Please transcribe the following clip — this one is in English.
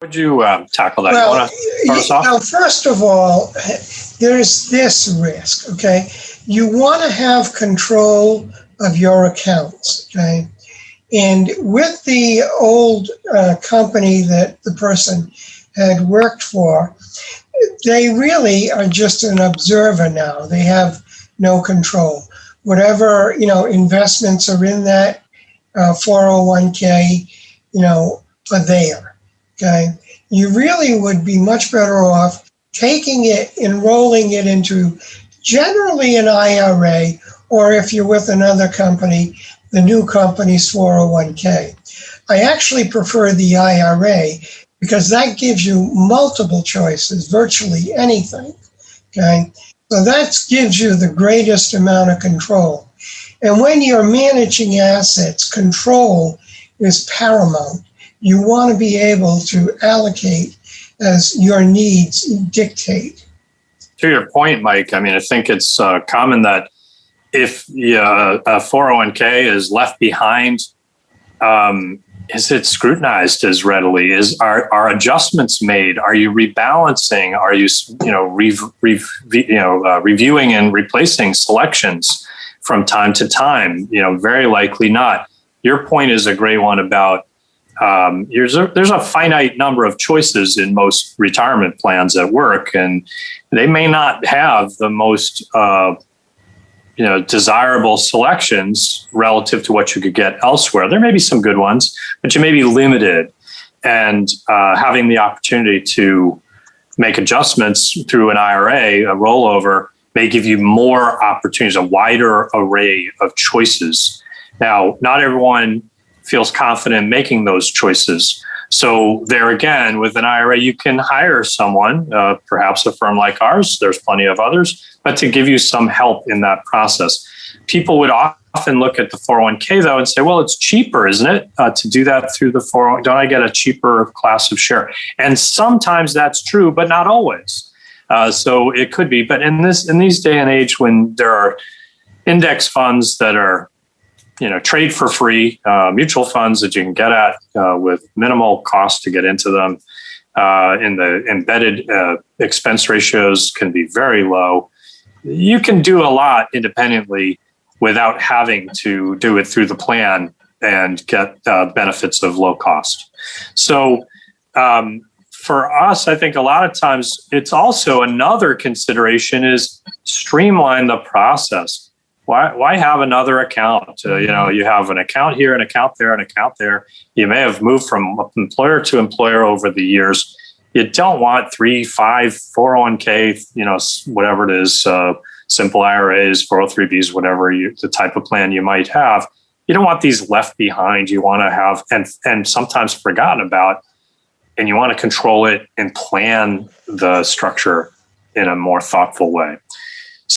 Would you tackle that? Well, You want to start us off? first of all, there's this risk, okay? You want to have control of your accounts, okay? And with the old company that the person had worked for, they really are just an observer now. They have no control. Whatever, investments are in that 401k, are there, okay? You really would be much better off taking it, enrolling it into generally an IRA, or if you're with another company, the new company's 401k. I actually prefer the IRA because that gives you multiple choices, virtually anything, okay? So that gives you the greatest amount of control. And when you're managing assets, control is paramount. You want to be able to allocate as your needs dictate. To your point, Mike, I think it's common that if a 401k is left behind, is it scrutinized as readily? Are adjustments made? Are you rebalancing? Are you reviewing and replacing selections from time to time? Very likely not. Your point is a great one about there's a finite number of choices in most retirement plans at work, and they may not have the most desirable selections relative to what you could get elsewhere. There may be some good ones, but you may be limited. And having the opportunity to make adjustments through an IRA, a rollover, may give you more opportunities, a wider array of choices. Now, not everyone feels confident making those choices. So there again, with an IRA, you can hire someone, perhaps a firm like ours, there's plenty of others, but to give you some help in that process. People would often look at the 401k though and say, well, it's cheaper, isn't it, to do that through the 401k? Don't I get a cheaper class of share? And sometimes that's true, but not always. So it could be, but in these day and age, when there are index funds that are trade for free, mutual funds that you can get at with minimal cost to get into them. And the embedded expense ratios can be very low. You can do a lot independently without having to do it through the plan and get benefits of low cost. So for us, I think a lot of times it's also another consideration is streamline the process. Why have another account? You have an account here, an account there, an account there. You may have moved from employer to employer over the years. You don't want 3, 5, 401k, whatever it is, simple IRAs, 403b's, whatever the type of plan you might have. You don't want these left behind. You want to have and sometimes forgotten about, and you want to control it and plan the structure in a more thoughtful way.